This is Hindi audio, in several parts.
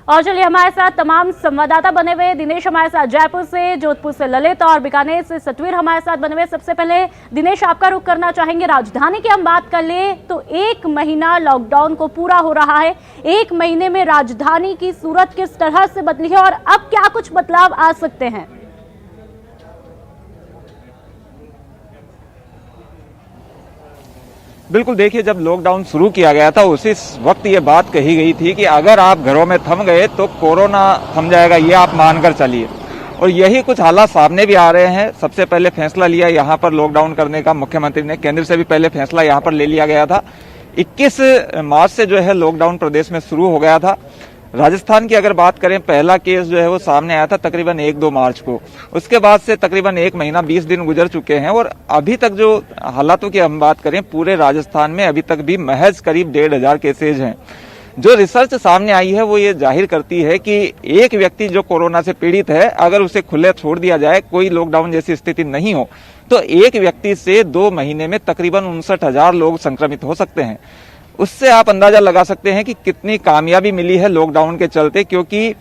और चलिए हमारे साथ तमाम संवाददाता बने हुए, दिनेश हमारे साथ जयपुर से, जोधपुर से ललित और बीकानेर से सतवीर हमारे साथ बने हुए। सबसे पहले दिनेश आपका रुख करना चाहेंगे, राजधानी की हम बात कर ले तो 1 महीना लॉकडाउन को पूरा हो रहा है। 1 महीने में राजधानी की सूरत किस तरह से बदली है और अब क्या कुछ बदलाव आ सकते हैं? बिल्कुल, देखिए, जब लॉकडाउन शुरू किया गया था उसी वक्त ये बात कही गई थी कि अगर आप घरों में थम गए तो कोरोना थम जाएगा, ये आप मानकर चलिए। और यही कुछ हालात सामने भी आ रहे हैं। सबसे पहले फैसला लिया यहाँ पर लॉकडाउन करने का मुख्यमंत्री ने, केंद्र से भी पहले फैसला यहाँ पर ले लिया गया था। 21 मार्च से जो है लॉकडाउन प्रदेश में शुरू हो गया था। राजस्थान की अगर बात करें, पहला केस जो है वो सामने आया था तकरीबन 1-2 मार्च को। उसके बाद से तकरीबन 1 महीना 20 दिन गुजर चुके हैं और अभी तक जो हालातों की हम बात करें, पूरे राजस्थान में अभी तक भी महज करीब 1,500 केसेज हैं। जो रिसर्च सामने आई है वो ये जाहिर करती है कि एक व्यक्ति जो कोरोना से पीड़ित है, अगर उसे खुले छोड़ दिया जाए, कोई लॉकडाउन जैसी स्थिति नहीं हो, तो एक व्यक्ति से 2 महीने में तकरीबन 59,000 लोग संक्रमित हो सकते हैं। उससे आप अंदाजा लगा सकते हैं कि कितनी कामयाबी मिली है लॉकडाउन के चलते, क्योंकि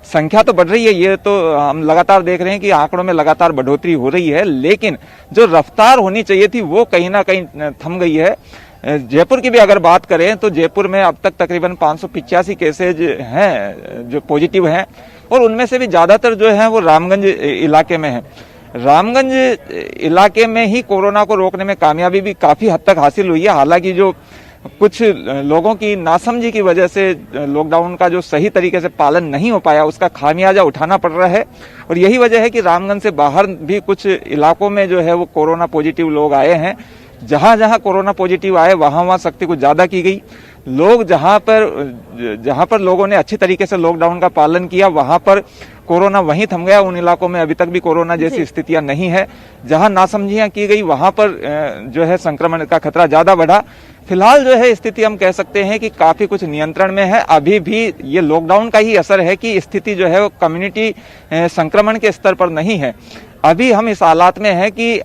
संख्या तो बढ़ रही है, ये तो हम लगातार देख रहे हैं कि आंकड़ों में लगातार बढ़ोतरी हो रही है, लेकिन जो रफ्तार होनी चाहिए थी वो कहीं ना कहीं थम गई है। जयपुर की भी अगर बात करें तो जयपुर में अब तक तकरीबन 585 केसेज हैं जो पॉजिटिव हैं और उनमें से भी ज्यादातर जो है वो रामगंज इलाके में है। रामगंज इलाके में ही कोरोना को रोकने में कामयाबी भी काफी हद तक हासिल हुई है। हालांकि जो कुछ लोगों की नासमझी की वजह से लॉकडाउन का जो सही तरीके से पालन नहीं हो पाया, उसका खामियाजा उठाना पड़ रहा है। और यही वजह है कि रामगंज से बाहर भी कुछ इलाकों में जो है वो कोरोना पॉजिटिव लोग आए हैं। जहां जहां कोरोना पॉजिटिव आए वहां सख्ती कुछ ज्यादा की गई। लोग जहां पर लोगों ने अच्छी तरीके से लॉकडाउन का पालन किया, वहां पर कोरोना वहीं थम गया। उन इलाकों में अभी तक भी कोरोना जैसी स्थितियां नहीं है। जहां नासमझियां की गई वहां पर जो है संक्रमण का खतरा ज्यादा बढ़ा। फिलहाल जो है स्थिति हम कह सकते हैं कि काफी कुछ नियंत्रण में है। अभी भी ये लॉकडाउन का ही असर है कि स्थिति जो है वो कम्युनिटी संक्रमण के स्तर पर नहीं है। अभी हम इस हालात में है कि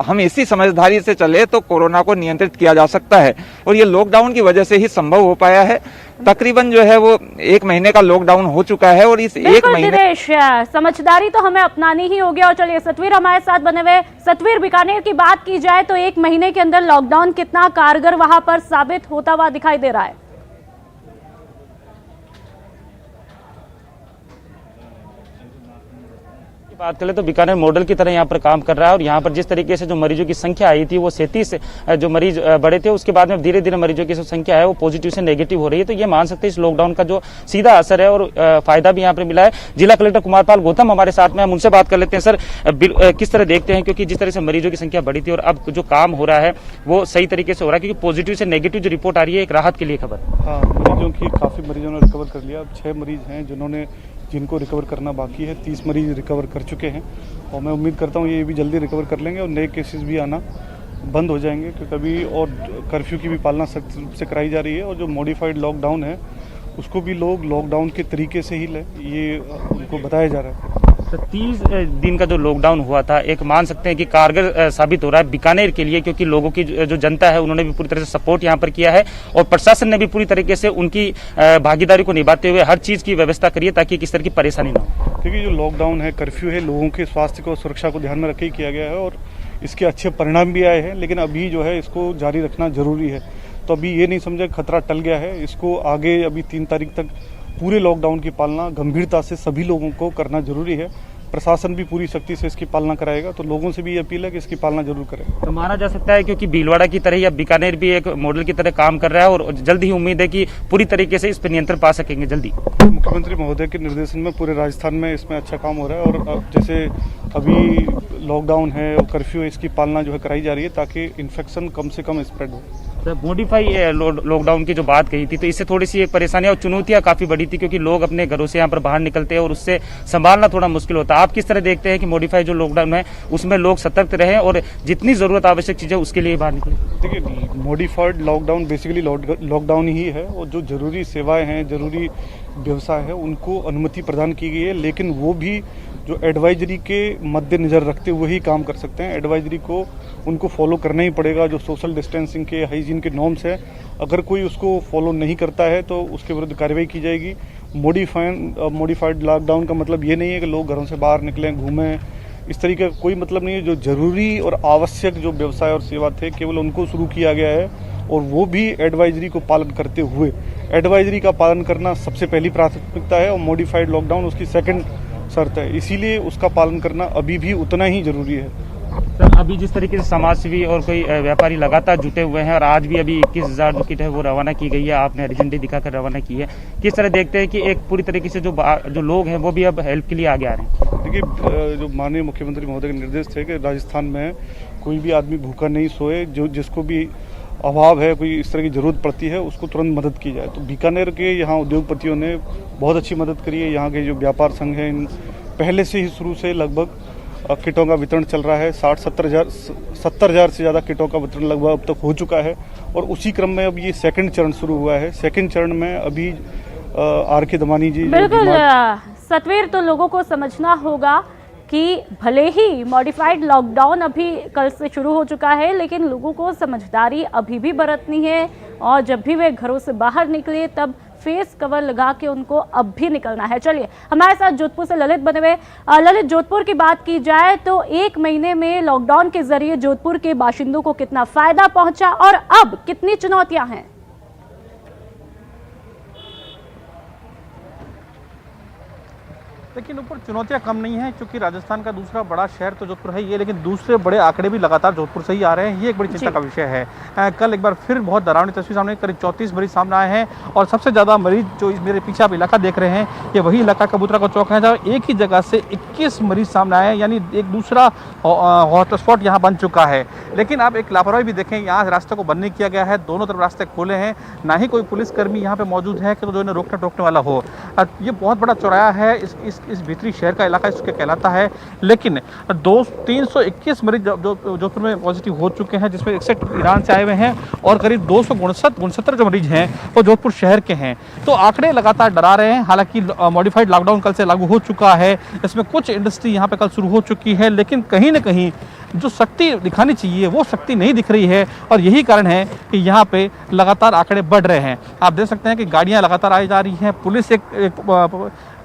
हम इसी समझदारी से चले तो कोरोना को नियंत्रित किया जा सकता है और ये लॉकडाउन की वजह से ही संभव हो पाया है। तकरीबन जो है वो 1 महीने का लॉकडाउन हो चुका है और इस 1 महीने दिनेश, समझदारी तो हमें अपनानी ही होगी। और चलिए सतवीर हमारे साथ बने हुए। सतवीर, बीकानेर की बात की जाए तो 1 महीने के अंदर लॉकडाउन कितना कारगर वहां पर साबित होता हुआ दिखाई दे रहा है? बात करें तो बीकानेर मॉडल की तरह यहाँ पर काम कर रहा है और यहाँ पर जिस तरीके से जो मरीजों की संख्या आई थी वो 37 जो मरीज बढ़े थे, उसके बाद में धीरे धीरे मरीजों की जो संख्या है वो पॉजिटिव से नेगेटिव हो रही है। तो ये मान सकते हैं इस लॉकडाउन का जो सीधा असर है और फायदा भी यहाँ पर मिला है। जिला कलेक्टर कुमारपाल गौतम हमारे साथ में, हम उनसे बात कर लेते हैं। सर, किस तरह देखते हैं, क्योंकि जिस तरह से मरीजों की संख्या बढ़ी थी और अब जो काम हो रहा है वो सही तरीके से हो रहा है, क्योंकि पॉजिटिव से नेगेटिव जो रिपोर्ट आ रही है, एक राहत के लिए खबर। हाँ, काफी मरीजों ने रिकवर कर लिया। अब 6 मरीज हैं जिनको रिकवर करना बाकी है। 30 मरीज रिकवर कर चुके हैं और मैं उम्मीद करता हूँ ये भी जल्दी रिकवर कर लेंगे और नए केसेस भी आना बंद हो जाएंगे, क्योंकि अभी और कर्फ्यू की भी पालना सख्त रूप से कराई जा रही है और जो मॉडिफाइड लॉकडाउन है उसको भी लोग लॉकडाउन के तरीके से ही लें, ये उनको बताया जा रहा है। तो 30 दिन का जो लॉकडाउन हुआ था, एक मान सकते हैं कि कारगर साबित हो रहा है बीकानेर के लिए, क्योंकि लोगों की जो जनता है उन्होंने भी पूरी तरह से सपोर्ट यहाँ पर किया है और प्रशासन ने भी पूरी तरीके से उनकी भागीदारी को निभाते हुए हर चीज की व्यवस्था करी है ताकि किस तरह की परेशानी ना हो। क्योंकि जो लॉकडाउन है, कर्फ्यू है, लोगों के स्वास्थ्य को, सुरक्षा को ध्यान में रखे किया गया है और इसके अच्छे परिणाम भी आए हैं, लेकिन अभी जो है इसको जारी रखना जरूरी है। तो अभी ये नहीं समझे खतरा टल गया है, इसको आगे अभी 3 तारीख तक पूरे लॉकडाउन की पालना गंभीरता से सभी लोगों को करना जरूरी है। प्रशासन भी पूरी सख्ती से इसकी पालना कराएगा, तो लोगों से भी ये अपील है कि इसकी पालना जरूर करें। तो माना जा सकता है क्योंकि भीलवाड़ा की तरह या बीकानेर भी एक मॉडल की तरह काम कर रहा है और जल्द ही उम्मीद है कि पूरी तरीके से इस पर नियंत्रण पा सकेंगे जल्दी। मुख्यमंत्री महोदय के निर्देशन में पूरे राजस्थान में इसमें अच्छा काम हो रहा है और जैसे अभी लॉकडाउन है और कर्फ्यू है, इसकी पालना जो है कराई जा रही है ताकि इन्फेक्शन कम से कम स्प्रेड हो। मॉडिफाई लॉकडाउन की जो बात कही थी, तो इससे थोड़ी सी एक परेशानी और चुनौतियां काफी बड़ी थी, क्योंकि लोग अपने घरों से यहाँ पर बाहर निकलते हैं और उससे संभालना थोड़ा मुश्किल होता है। आप किस तरह देखते हैं कि मॉडिफाई जो लॉकडाउन है उसमें लोग सतर्क रहें और जितनी जरूरत आवश्यक चीजें उसके लिए बाहर निकले? देखिए, मॉडिफाइड लॉकडाउन बेसिकली लॉकडाउन ही है और जो जरूरी सेवाएं हैं, जरूरी व्यवसाय है उनको अनुमति प्रदान की गई है, लेकिन वो भी जो एडवाइजरी के मद्देनजर रखते हुए ही काम कर सकते हैं। एडवाइजरी को उनको फॉलो करना ही पड़ेगा, जो सोशल डिस्टेंसिंग के, हाइजीन के नॉर्म्स है। अगर कोई उसको फॉलो नहीं करता है तो उसके विरुद्ध कार्रवाई की जाएगी। मॉडिफाइड लॉकडाउन का मतलब ये नहीं है कि लोग घरों से बाहर निकलें, घूमें, इस तरीके का कोई मतलब नहीं है। जो जरूरी और आवश्यक जो व्यवसाय और सेवा थे केवल उनको शुरू किया गया है, और वो भी एडवाइजरी को पालन करते हुए। एडवाइजरी का पालन करना सबसे पहली प्राथमिकता है और मॉडिफाइड लॉकडाउन उसकी सेकंड शर्त है, इसीलिए उसका पालन करना अभी भी उतना ही जरूरी है। सर, अभी जिस तरीके से समाजसेवी और कोई व्यापारी लगातार जुटे हुए हैं और आज भी अभी 21,000 जो किट है वो रवाना की गई है, आपने हरी झंडी दिखाकर रवाना की है, किस तरह देखते हैं कि एक पूरी तरीके से जो लोग हैं वो भी अब हेल्प के लिए आगे आ रहे हैं? देखिए, जो माननीय मुख्यमंत्री महोदय के निर्देश थे कि राजस्थान में कोई भी आदमी भूखा नहीं सोए, जो जिसको भी अभाव है, कोई इस तरह की जरूरत पड़ती है, उसको तुरंत मदद की जाए। तो बीकानेर के यहाँ उद्योगपतियों ने बहुत अच्छी मदद करी है। यहाँ के जो व्यापार संघ हैं, इन पहले से ही शुरू से लगभग किटों का वितरण चल रहा है। 70 हजार से ज़्यादा किटों का वितरण लगभग अब तक हो चुका है, और उसी क्रम में अब ये सेकंड चरण शुरू हुआ है। सेकंड चरण में अभी RK दमानी जी, बिल्कुल सतवीर, तो लोगों को समझना होगा कि भले ही मॉडिफाइड लॉकडाउन अभी कल से शुरू हो चुका है, लेकिन लोगों को समझदारी अभी भी बरतनी है, और जब भी वे घरों से बाहर निकले तब फेस कवर लगा के उनको अब भी निकलना है। चलिए, हमारे साथ जोधपुर से ललित बने हुए। ललित, जोधपुर की बात की जाए तो एक महीने में लॉकडाउन के जरिए जोधपुर के बाशिंदों को कितना फायदा पहुंचा और अब कितनी चुनौतियां हैं? लेकिन ऊपर चुनौतियां कम नहीं है, क्योंकि राजस्थान का दूसरा बड़ा शहर तो जोधपुर है ये, लेकिन दूसरे बड़े आंकड़े भी लगातार जोधपुर से ही आ रहे हैं। ये एक बड़ी चिंता का विषय है। कल एक बार फिर बहुत डरावनी तस्वीर सामने, करीब 34 मरीज सामने आए हैं, और सबसे ज़्यादा मरीज जो मेरे पीछे आप इलाका देख रहे हैं, ये वही इलाका कबूतरा का चौक है, जहाँ एक ही जगह से 21 मरीज सामने आए हैं, यानी एक दूसरा हॉटस्पॉट यहाँ बन चुका है। लेकिन आप एक लापरवाही भी देखें, यहाँ रास्ते को बंद नहीं किया गया है, दोनों तरफ रास्ते खोले हैं, ना ही कोई पुलिसकर्मी यहाँ पे मौजूद है कि जो इन्हें रोकने टोकने वाला हो। ये बहुत बड़ा चौराया है, इस भीतरी शहर का इलाका इसके कहलाता है। लेकिन 321 मरीज जोधपुर में पॉजिटिव हो चुके हैं, जिसमें 61 ईरान से आए हुए हैं, और करीब 269 जो मरीज हैं वो जोधपुर शहर के हैं। तो आंकड़े लगातार डरा रहे हैं। हालांकि मॉडिफाइड लॉकडाउन कल से लागू हो चुका है, इसमें कुछ इंडस्ट्री यहाँ पे कल शुरू हो चुकी है, लेकिन कहीं ना कहीं जो शक्ति दिखानी चाहिए वो शक्ति नहीं दिख रही है, और यही कारण है कि यहाँ पे लगातार आंकड़े बढ़ रहे हैं। आप देख सकते हैं कि गाड़ियाँ लगातार आई जा रही हैं, पुलिस एक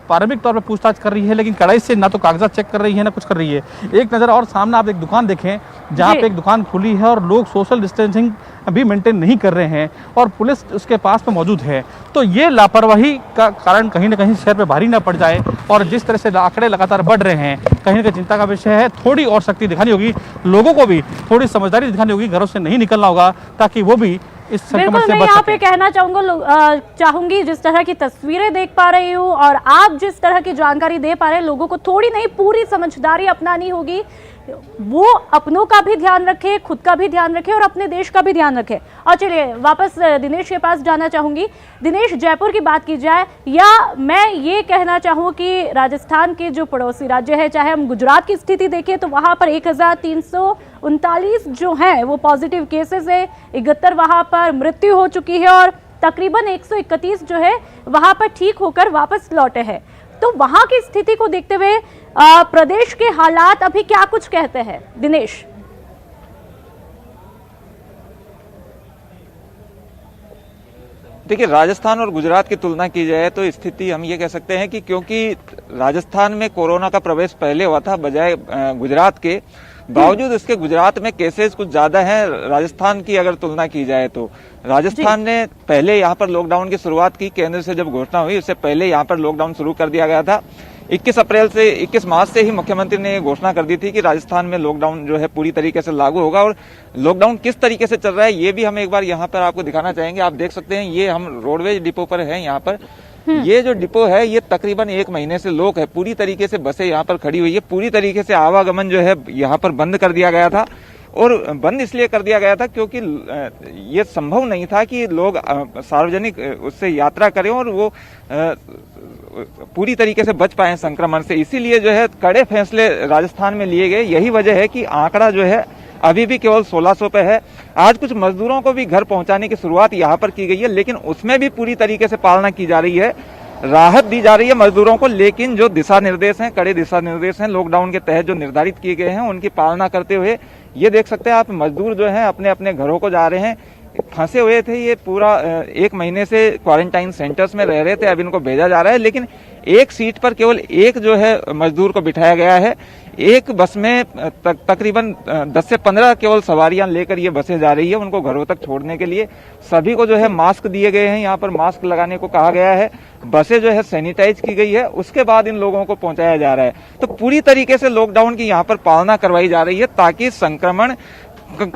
प्रारंभिक तौर पे पूछताछ कर रही है, लेकिन कड़ाई से ना तो कागजात चेक कर रही है ना कुछ कर रही है। एक नज़र और सामने आप एक दुकान देखें, जहाँ पे एक दुकान खुली है और लोग सोशल डिस्टेंसिंग भी मेंटेन नहीं कर रहे हैं, और पुलिस उसके पास में मौजूद है। तो ये लापरवाही का कारण कहीं ना कहीं शहर पे भारी ना पड़ जाए, और जिस तरह से आंकड़े लगातार बढ़ रहे हैं, कहीं ना कहीं चिंता का विषय है। थोड़ी और शक्ति दिखानी होगी, लोगों को भी थोड़ी समझदारी दिखानी होगी, घरों से नहीं निकलना होगा, ताकि वो भी इस संक्रमण से बच सके। मैं यहाँ पे कहना चाहूंगी, जिस तरह की तस्वीरें देख पा रही हूँ और आप जिस तरह की जानकारी दे पा रहे हैं, लोगों को थोड़ी नहीं पूरी समझदारी अपनानी होगी। वो अपनों का भी ध्यान रखे, खुद का भी ध्यान रखे और अपने देश का भी ध्यान रखे। और चलिए वापस दिनेश के पास जाना चाहूंगी। दिनेश, जयपुर की बात की जाए, या मैं ये कहना चाहूँ कि राजस्थान के जो पड़ोसी राज्य है, चाहे हम गुजरात की स्थिति देखें तो वहाँ पर 1339 जो हैं वो पॉजिटिव केसेस है, 71 वहाँ पर मृत्यु हो चुकी है, और तकरीबन 131 जो है वहाँ पर ठीक होकर वापस लौटे हैं। तो वहाँ की स्थिति को देखते हुए प्रदेश के हालात अभी क्या कुछ कहते हैं दिनेश? देखिए, राजस्थान और गुजरात की तुलना की जाए तो स्थिति हम ये कह सकते हैं कि क्योंकि राजस्थान में कोरोना का प्रवेश पहले हुआ था बजाय गुजरात के, बावजूद इसके गुजरात में केसेस कुछ ज्यादा हैं राजस्थान की अगर तुलना की जाए तो। राजस्थान ने पहले यहाँ पर लॉकडाउन की शुरुआत की, केंद्र से जब घोषणा हुई उससे पहले यहाँ पर लॉकडाउन शुरू कर दिया गया था। 21 मार्च से ही मुख्यमंत्री ने ये घोषणा कर दी थी कि राजस्थान में लॉकडाउन जो है पूरी तरीके से लागू होगा, और लॉकडाउन किस तरीके से चल रहा है ये भी हम एक बार यहाँ पर आपको दिखाना चाहेंगे। आप देख सकते हैं, ये हम रोडवेज डिपो पर हैं। यहाँ पर ये जो डिपो है ये तकरीबन 1 महीने से लोग है, पूरी तरीके से बसें यहाँ पर खड़ी हुई है, पूरी तरीके से आवागमन जो है यहाँ पर बंद कर दिया गया था। और बंद इसलिए कर दिया गया था क्योंकि ये संभव नहीं था कि लोग सार्वजनिक उससे यात्रा करें और वो पूरी तरीके से बच पाए संक्रमण से। इसीलिए जो है कड़े फैसले राजस्थान में लिए गए। यही वजह है कि आंकड़ा जो है अभी भी केवल 1600 पे है। आज कुछ मजदूरों को भी घर पहुंचाने की शुरुआत यहाँ पर की गई है, लेकिन उसमें भी पूरी तरीके से पालना की जा रही है। राहत दी जा रही है मजदूरों को, लेकिन जो दिशा निर्देश हैं, कड़े दिशा निर्देश हैं लॉकडाउन के तहत जो निर्धारित किए गए हैं, उनकी पालना करते हुए ये देख सकते हैं आप, मजदूर जो हैं अपने अपने घरों को जा रहे हैं। फंसे हुए थे ये पूरा 1 महीने से क्वारंटाइन सेंटर्स में रह रहे थे, अब इनको भेजा जा रहा है, लेकिन एक सीट पर केवल एक जो है मजदूर को बिठाया गया है। एक बस में तकरीबन 10 से 15 केवल सवारियां लेकर ये बसें जा रही है उनको घरों तक छोड़ने के लिए। सभी को जो है मास्क दिए गए हैं, यहाँ पर मास्क लगाने को कहा गया है, बसें जो है सैनिटाइज की गई है, उसके बाद इन लोगों को पहुंचाया जा रहा है। तो पूरी तरीके से लॉकडाउन की यहाँ पर पालना करवाई जा रही है ताकि संक्रमण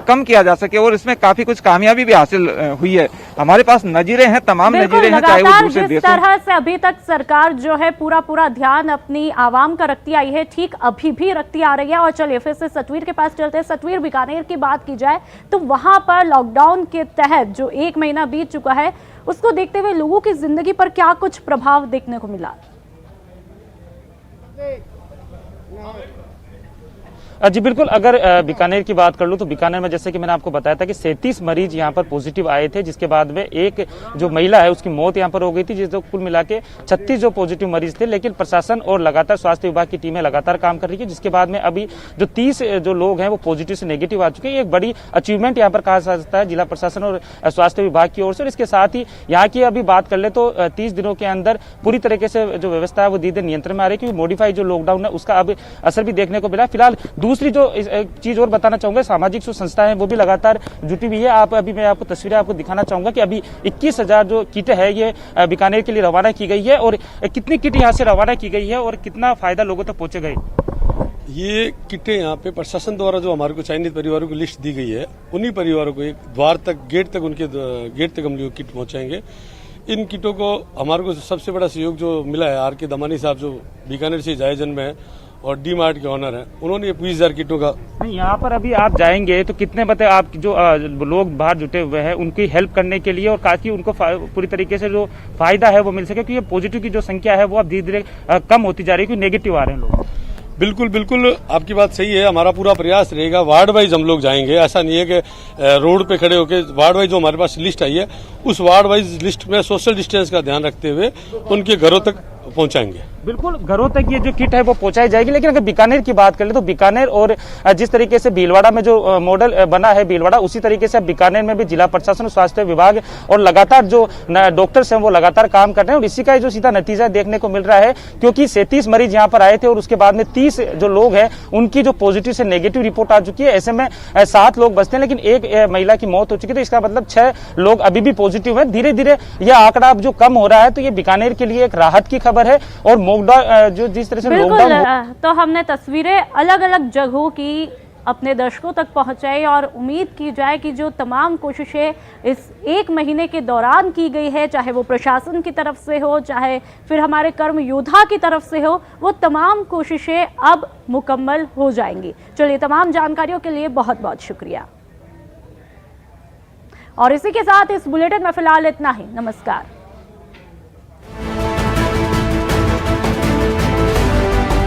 कम किया जा सके, और इसमें काफी कुछ कामयाबी भी हासिल हुई है। हमारे पास नजीरे हैं, तमाम नजीरे हैं, चाहे वो दूसरे जिस देशों। तरह से अभी तक सरकार जो है पूरा ध्यान अपनी आवाम का रखती आई है, ठीक अभी भी रखती आ रही है। और चलिए फिर से सतवीर के पास चलते हैं। सतवीर, बीकानेर की बात की जाए तो वहां पर लॉकडाउन के तहत जो 1 महीना बीत चुका है, उसको देखते हुए लोगों की जिंदगी पर क्या कुछ प्रभाव देखने को मिला? जी बिल्कुल, अगर बीकानेर की बात कर लूँ तो बीकानेर में जैसे कि मैंने आपको बताया था कि 37 मरीज यहाँ पर पॉजिटिव आए थे, जिसके बाद में एक जो महिला है उसकी मौत यहाँ पर हो गई थी, जिसको कुल मिला के 36 जो पॉजिटिव मरीज थे। लेकिन प्रशासन और लगातार स्वास्थ्य विभाग की टीमें लगातार काम कर रही है, जिसके बाद में अभी जो 30 जो लोग हैं वो पॉजिटिव से नेगेटिव आ चुके हैं। एक बड़ी अचीवमेंट यहाँ पर कहा जा सकता है जिला प्रशासन और स्वास्थ्य विभाग की ओर से। और इसके साथ ही यहाँ की अभी बात कर ले तो 30 दिनों के अंदर पूरी तरीके से जो व्यवस्था है वो धीरे नियंत्रण में आ रही है, क्योंकि मॉडिफाइड जो लॉकडाउन है उसका अब असर भी देखने को मिला। फिलहाल दूसरी जो एक चीज और बताना चाहूंगा, सामाजिक जो संस्थाएं हैं वो भी लगातार जुटी हुई है। अभी मैं आपको तस्वीरें आपको दिखाना चाहूंगा कि अभी 21,000 जो किट है ये बीकानेर के लिए रवाना की गई है, और कितनी किट यहाँ से रवाना की गई है और कितना फायदा लोगों तक पहुंचे गए। ये किटें यहाँ पे प्रशासन द्वारा जो हमारे को चयनित परिवारों की लिस्ट दी गई है, उन्हीं परिवारों को एक द्वार तक, गेट तक, उनके गेट तक हम लोग किट पहुंचाएंगे। इन किटों को हमारे को सबसे बड़ा सहयोग जो मिला है, आर के दमानी साहब जो बीकानेर से जाए जन्म है और डी मार्ट के ऑनर हैं, उन्होंने 20,000 किटों का। यहाँ पर अभी आप जाएंगे तो कितने बताए आप जो लोग बाहर जुटे हुए हैं उनकी हेल्प करने के लिए, और ताकि उनको पूरी तरीके से जो फायदा है वो मिल सके, क्योंकि पॉजिटिव की जो संख्या है वो अब धीरे धीरे कम होती जा रही है, क्योंकि नेगेटिव आ रहे हैं लोग। बिल्कुल बिल्कुल, आपकी बात सही है। हमारा पूरा प्रयास रहेगा, वार्ड वाइज हम लोग जाएंगे। ऐसा नहीं है कि रोड पे खड़े होकर, वार्ड वाइज जो हमारे पास लिस्ट आई है उस वार्ड वाइज लिस्ट में सोशल डिस्टेंस का ध्यान रखते हुए उनके घरों तक पहुंचाएंगे। बिल्कुल, घरों तक ये जो किट है वो पहुंचाई जाएगी। लेकिन अगर बीकानेर की बात करें तो बीकानेर और जिस तरीके से भीलवाड़ा में जो मॉडल बना है भीलवाड़ा, उसी तरीके से बीकानेर में भी जिला प्रशासन और स्वास्थ्य विभाग और लगातार जो डॉक्टर्स हैं वो लगातार काम कर रहे हैं, और इसी का जो सीधा नतीजा देखने को मिल रहा है, क्योंकि 37 मरीज यहाँ पर आए थे और उसके बाद में 30 जो लोग हैं उनकी जो पॉजिटिव से नेगेटिव रिपोर्ट आ चुकी है। ऐसे में 7 लोग बचते हैं, लेकिन एक महिला की मौत हो चुकी है, तो इसका मतलब 6 लोग अभी भी पॉजिटिव है। धीरे धीरे यह आंकड़ा अब जो कम हो रहा है, तो ये बीकानेर के लिए एक राहत की खबर है। और जो जिस तरह से बिल्कुल, तो हमने तस्वीरें अलग अलग जगहों की अपने दर्शकों तक पहुंचाई, और उम्मीद की जाए कि जो तमाम कोशिशें इस 1 महीने के दौरान की गई है, चाहे वो प्रशासन की तरफ से हो, चाहे फिर हमारे कर्म योद्धा की तरफ से हो, वो तमाम कोशिशें अब मुकम्मल हो जाएंगी। चलिए, तमाम जानकारियों के लिए बहुत बहुत शुक्रिया। और इसी के साथ इस बुलेटिन में फिलहाल इतना ही। नमस्कार।